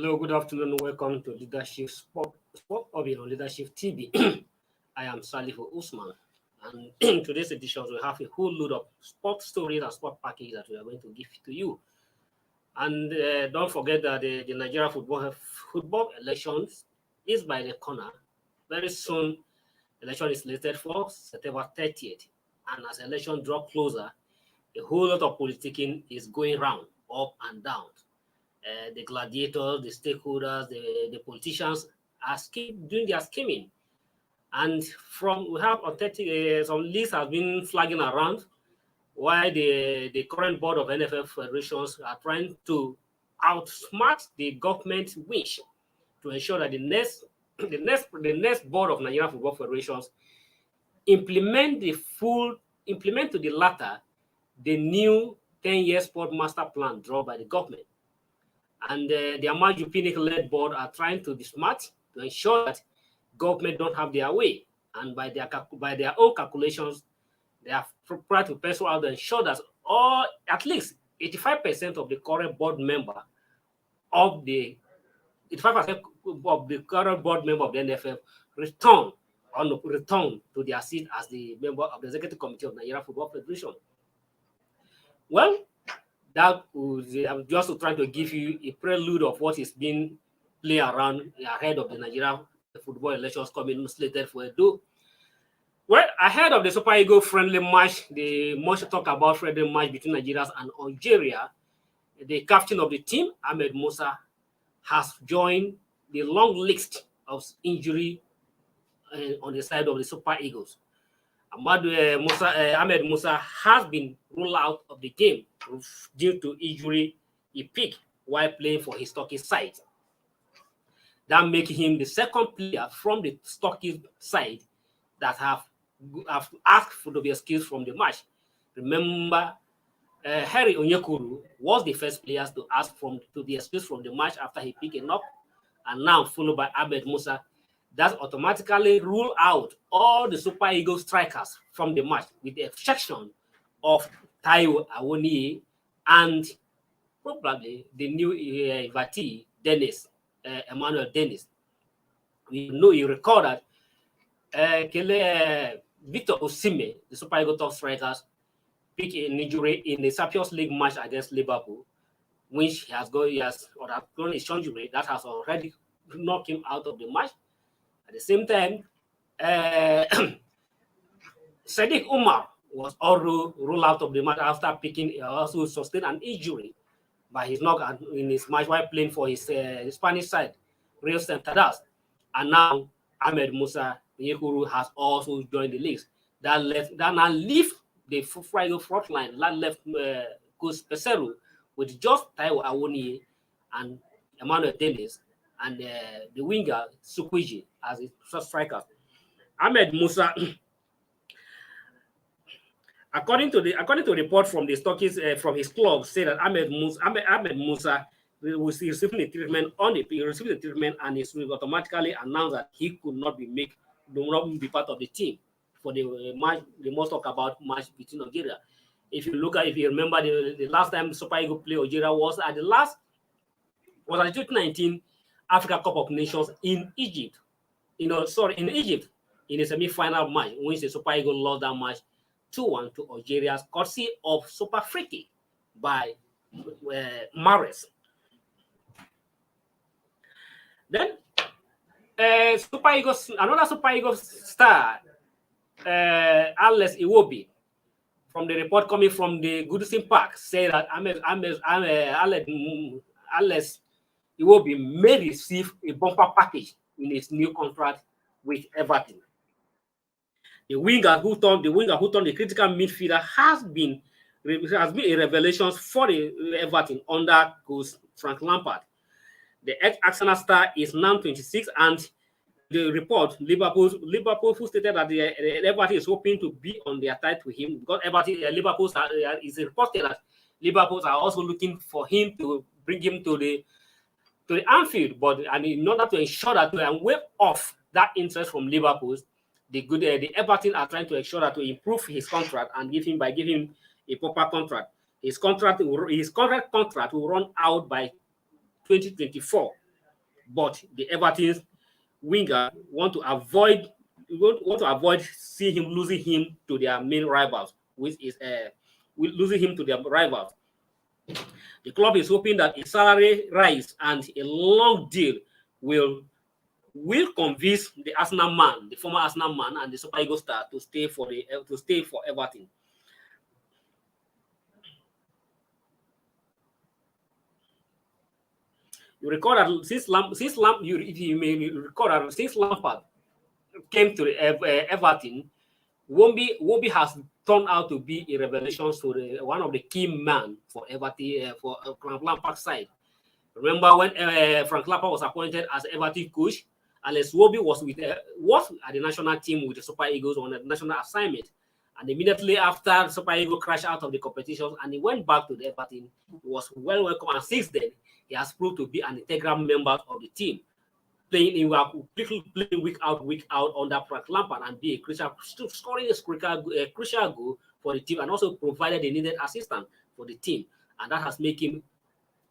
Hello, good afternoon. Welcome to Sport Obi on Leadership TV. I am Salifu Usman, and in today's edition, we have a whole load of sport stories and sport packages that we are going to give to you. And don't forget that the Nigeria football elections is by the corner. Very soon, election is slated for September 30th. And as election draw closer, a whole lot of politicking is going round, up and down. The gladiators, the stakeholders, the politicians are doing their scheming. And from we have authentic some lists have been flagging around why the current board of NFL federations are trying to outsmart the government wish to ensure that the next board of Nigerian football federations implement to the latter the new 10-year sport master plan drawn by the government. And the Amaju Pinnick-led board are trying to be smart to ensure that government don't have their way. And by their own calculations, they have tried to pencil out and ensure that all at least 85% of the current board member of the 85% of the current board member of the NFF return to their seat as the member of the executive committee of Nigeria Football Federation. Well, that was I'm just trying to give you a prelude of what is being played around ahead of the Nigeria football elections coming slated for Edo. Well, ahead of the Super Eagles friendly match, the much talk about friendly match between Nigeria and Algeria, the captain of the team, Ahmed Musa, has joined the long list of injury on the side of the Super Eagles. Ahmed Musa has been ruled out of the game due to injury he picked while playing for his Turkish side. That makes him the second player from the Turkish side that have asked for the excuse from the match. Remember, Harry Onyekuru was the first player to ask to be excused from the match after he picked a knock, and now followed by Ahmed Musa. That automatically rule out all the Super Eagles strikers from the match, with the exception of Taiwo Awoniyi and probably the new invitee, Emmanuel Dennis. You recall that Victor Osimhen, the Super Eagles top strikers, picked an injury in the Champions League match against Liverpool, which he has gone his injury that has already knocked him out of the match. At the same time, Sadiq Umar was also ruled out of the match after also sustained an injury by his knock in his match while playing for his Spanish side, Real Santander. And now Ahmed Musa Yekuru has also joined the list. That now leave the Friday front line. That left Coach Peseru with just Taiwo Awoniyi and Emmanuel Dennis, and the winger Sukwiji as a striker. Ahmed Musa, according to the report from the Turkish from his club, said that Ahmed Musa will receive the treatment and he will automatically announce that he could not be part of the team for the match. The most talk about match between Algeria. If you remember the last time Super Eagles played Algeria was at the 2019 Africa Cup of Nations in Egypt. In Egypt, in a semi-final match, in which the Super Eagles lost that match 2-1 to Algeria, courtesy of Super Freaky by Mahrez. Then another Super Eagles star, Alex Iwobi, from the report coming from the Goodison Park, said that Alex Iwobi may receive a bumper package in his new contract with Everton. The winger who turned the critical midfielder has been a revelation for the Everton under coach Frank Lampard. The ex-Arsenal star is now 26, and the report Liverpool who stated that the Everton is hoping to be on their side to him because Liverpool is reported that Liverpool are also looking for him to bring him to the Anfield, and in order to ensure that and waive off that interest from Liverpool, the Everton are trying to ensure that to improve his contract and give him a proper contract. His current contract will run out by 2024, but the Everton winger want to avoid seeing him losing him to their main rivals, which is losing him to their rivals. The club is hoping that a salary rise and a long deal will convince the Arsenal man, the former Arsenal man, and the Super Eagles star to stay for Everton. You recall that since Lampard came to Everton, Wombi has turned out to be a revelation to one of the key men for Everton for Frank Lampard's side. Remember when Frank Lampard was appointed as Everton coach, Alex Iwobi was at the national team with the Super Eagles on a national assignment. And immediately after, Super Eagles crashed out of the competitions and he went back to the Everton. He was well welcome, and since then, he has proved to be an integral member of the team, playing week out under Frank Lampard and be a crucial, scoring a crucial goal for the team and also provided the needed assistance for the team. And that has made him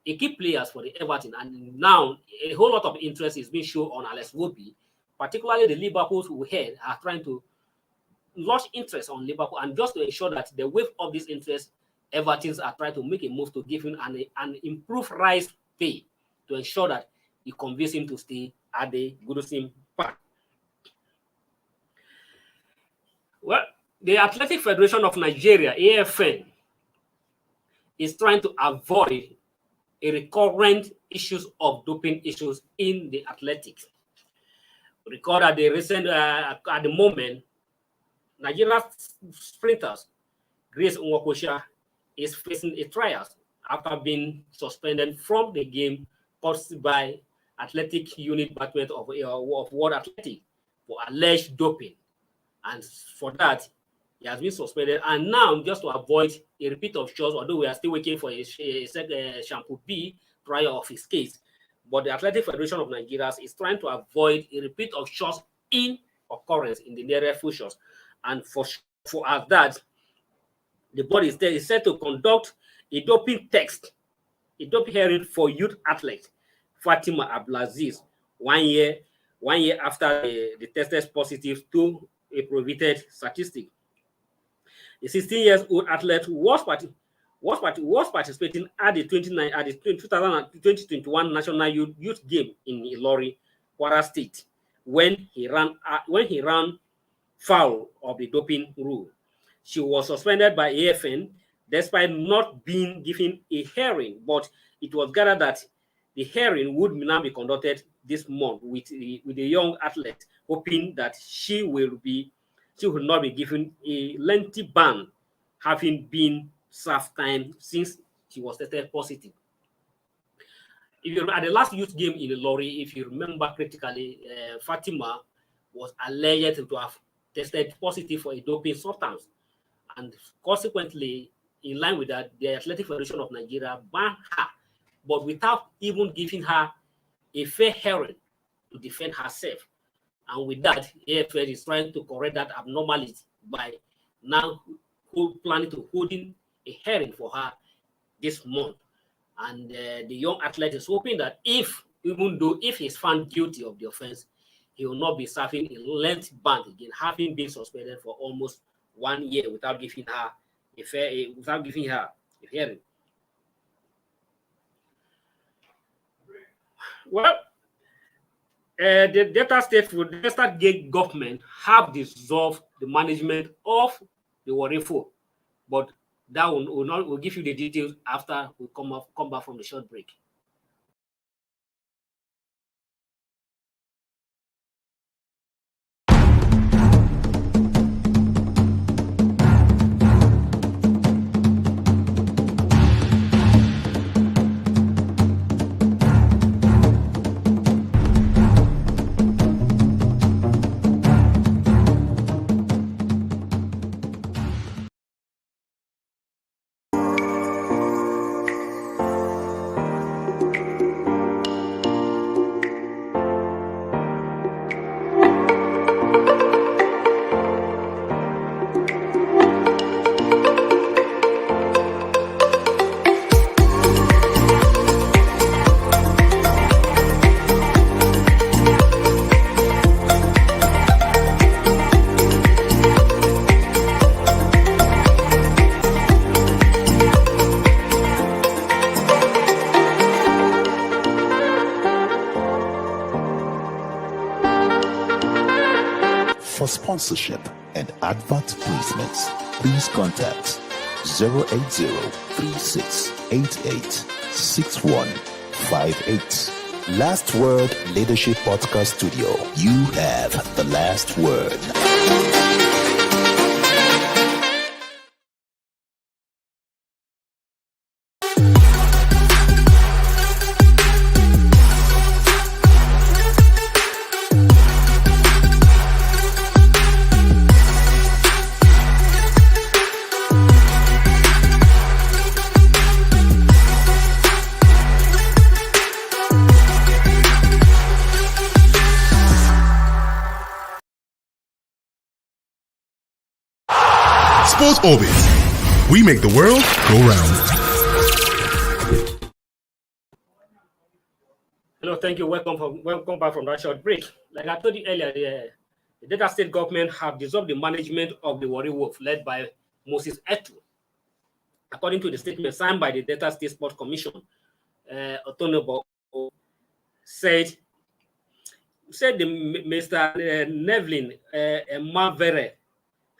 a key player for the Everton. And now a whole lot of interest is being shown on Alex Iwobi, particularly the Liverpool who are trying to launch interest on Liverpool, and just to ensure that the wave of this interest, Everton's are trying to make a move to give him an improved rise pay to ensure that he convinces him to stay at the Goodison Park. Well, the Athletic Federation of Nigeria, AFN, is trying to avoid a recurrent issues of doping issues in the athletics. Recall that the recent, at the moment, Nigeria sprinters Grace Nwokosha is facing a trial after being suspended from the game caused by Athletic Unit Department of World Athletics for alleged doping. And for that, he has been suspended. And now, just to avoid a repeat of shots, although we are still waiting for a Shampoo B trial of his case, but the Athletic Federation of Nigeria is trying to avoid a repeat of shots in occurrence in the near future. And for that, the body is set to conduct a doping test, a doping hearing for youth athlete Fatima Abdulaziz 1 year after the tested positive to a prohibited statistic. The 16-year-old athlete was participating at the 2021 National Youth Game in Ilori, Kwara State, when he ran foul of the doping rule. She was suspended by AFN despite not being given a hearing, but it was gathered that the hearing would now be conducted this month with the young athlete, hoping that she will not be given a lengthy ban, having been served time since she was tested positive. If you at the last youth game in Ilori, if you remember critically, Fatima was alleged to have tested positive for a doping substance, and consequently, in line with that, the Athletic Federation of Nigeria banned her, but without even giving her a fair hearing to defend herself. And with that, AFL is trying to correct that abnormality by now planning to holding a hearing for her this month. And the young athlete is hoping that if he's found guilty of the offense, he will not be serving a length ban again, having been suspended for almost 1 year without giving her a hearing. Well, the Delta State government have dissolved the management of the Warifo, but that will give you the details after we come back from the short break. sponsorship, and advert placements, please contact 080-3688-6158. Last Word Leadership Podcast Studio. You have the last word. Sports Orbit. We make the world go round. Hello, thank you. Welcome back from that short break. Like I told you earlier, the Delta State government have dissolved the management of the Warri Wolf, led by Moses Etu. According to the statement signed by the Delta State Sports Commission, Otonobo said the Mr. Nevlin Mavere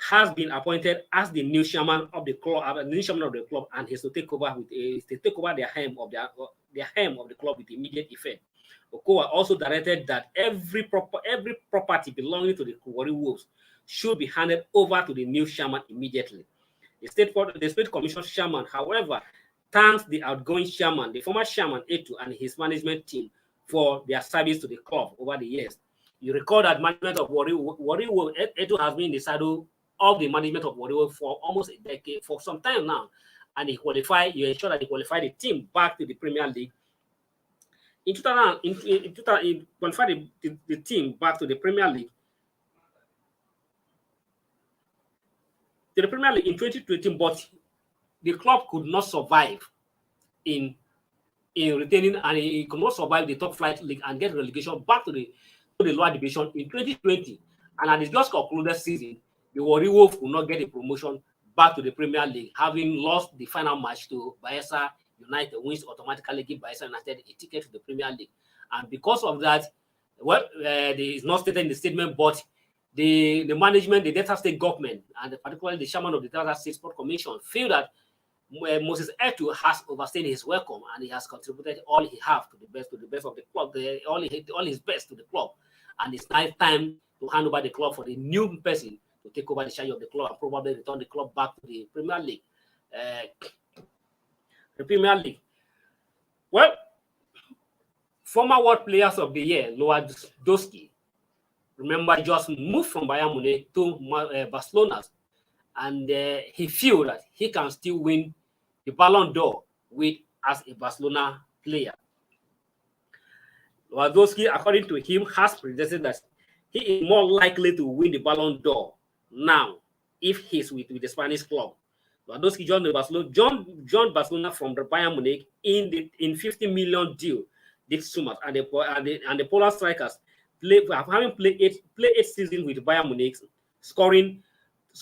has been appointed as the new chairman of the club, and is to take over the helm of the club with immediate effect. Okowa also directed that every property belonging to the Warri Wolves should be handed over to the new chairman immediately. The state commission chairman, however, thanks the outgoing chairman, the former chairman Etu, and his management team for their service to the club over the years. You recall that management of Warri Wolf, Etu has been in the saddle of the management of Warri Wolf for almost a decade, for some time now, and you ensure that he qualified the team back to the Premier League. In 2000, he qualified the team back to the Premier League. To the Premier League in 2020, but the club could not survive in retaining, and he could not survive the top flight league and get relegation back to the lower division in 2020. And at the just concluded season, the Warri Wolf could not get a promotion back to the Premier League, having lost the final match to Bayelsa United, which automatically give Bayelsa United a ticket to the Premier League. And because of that, it's not stated in the statement, but the management, the Delta State government, and particularly the chairman of the Delta State Sport Commission, feel that Moses Etu has overstayed his welcome, and he has contributed all he has to the best of the club, all his best to the club. And it's now time to hand over the club for the new person to take over the charge of the club and probably return the club back to the Premier League. Well, former World Players of the Year, Lewandowski, remember, just moved from Bayern Munich to Barcelona, and he feels that he can still win the Ballon d'Or as a Barcelona player. Lewandowski, according to him, has predicted that he is more likely to win the Ballon d'Or now if he's with the Spanish club. Lewandowski joined Barcelona from the Bayern Munich in 50 million deal this summer, and the Polish strikers having played eight seasons with Bayern Munich, scoring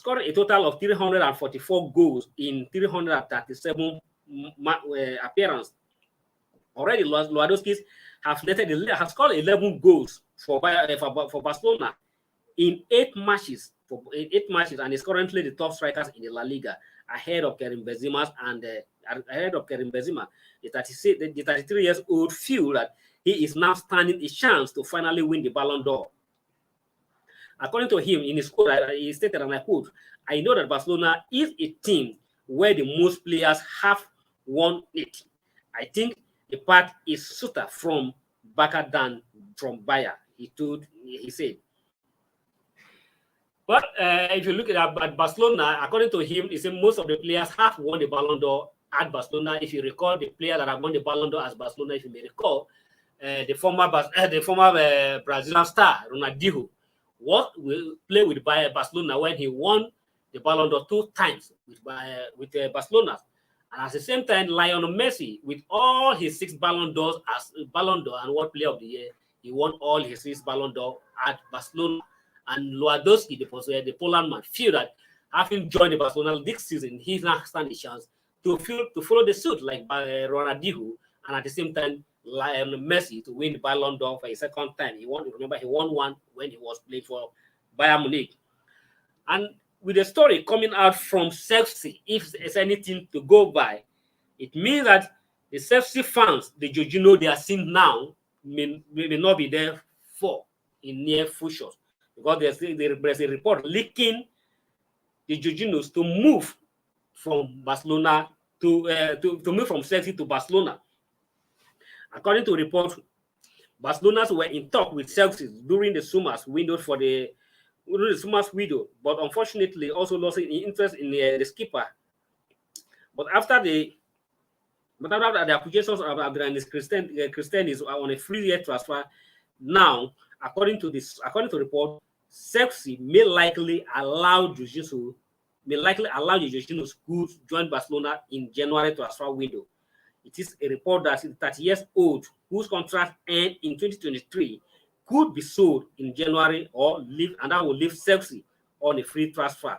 a total of 344 goals in 337 appearances. Already, Lewandowski has scored 11 goals for Barcelona in 8 matches, and is currently the top strikers in the La Liga, ahead of Karim Benzema. The 33 years old feel that he is now standing a chance to finally win the Ballon d'Or. According to him, in his quote, he stated, and I quote, "I know that Barcelona is a team where the most players have won it. I think the part is suited from Barca than from Bayer," he said. But if you look at Barcelona, according to him, he said most of the players have won the Ballon d'Or at Barcelona. If you recall, the player that have won the Ballon d'Or as Barcelona, if you may recall, the former Brazilian star Ronaldinho will play with Barcelona when he won the Ballon d'Or 2 times with Barcelona. And at the same time, Lionel Messi, with all his 6 Ballon d'Ors as Ballon d'Or and World Player of the Year, he won all his 6 Ballon d'Or at Barcelona. And Lewandowski, the Poland man, feel that having joined the Barcelona this season, he's now stand a chance to follow the suit like Ronaldinho, and at the same time, Lionel Messi to win the Ballon d'Or for a second time. He won one when he was playing for Bayern Munich. And with the story coming out from Chelsea, if there's anything to go by, it means that the Chelsea fans, the Jorginho they are seeing now, may not be there for in near future, because there's a report leaking the Jorginhos to move from Barcelona to move from Chelsea to Barcelona. According to reports, Barcelona's were in talk with Chelsea during the summer's window but unfortunately also lost interest in the skipper. But after the accusations of Christian on a free-year transfer, now according to report, Chelsea may likely allow Jorginho to join Barcelona in January transfer window. It is a report that the 30 years old, whose contract ends in 2023, could be sold in January or leave, and that will leave Chelsea on a free transfer.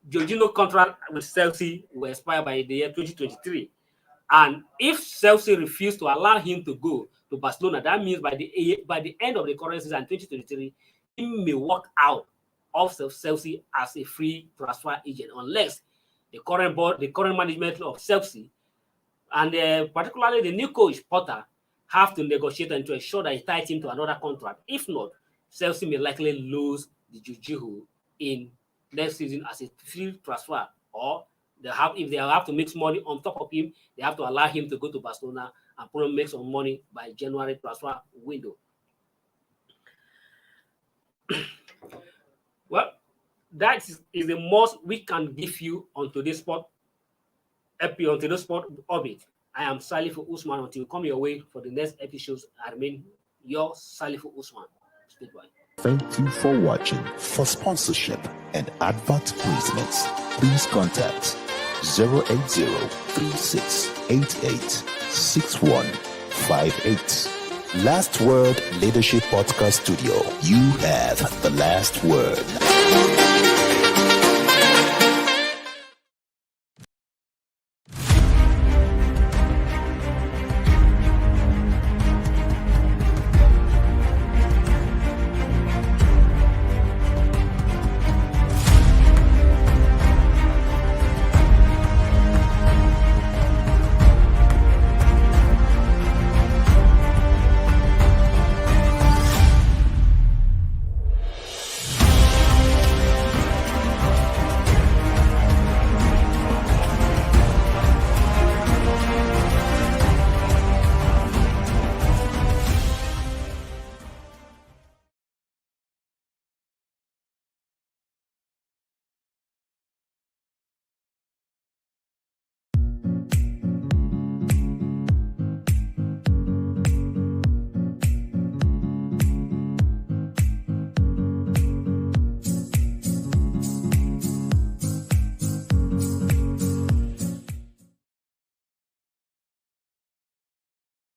Jorginho's contract with Chelsea will expire by the year 2023. And if Chelsea refuse to allow him to go to Barcelona, that means by the end of the current season 2023, he may walk out of Chelsea as a free transfer agent, unless the current management of Chelsea, and particularly the new coach Potter, have to negotiate and to ensure that he ties him to another contract. If not, Chelsea may likely lose the Jorginho in next season as a free transfer, or if they have to make money on top of him, they have to allow him to go to Barcelona and probably make some money by January transfer window. Well, that is the most we can give you on today's sport orbit. I am Salifu Usman. Until you come your way for the next episodes, I remain your Salifu Usman. Goodbye. Thank you for watching. For sponsorship and advert placements, please contact 080-3688-6158. Last Word Leadership Podcast Studio. You have the last word.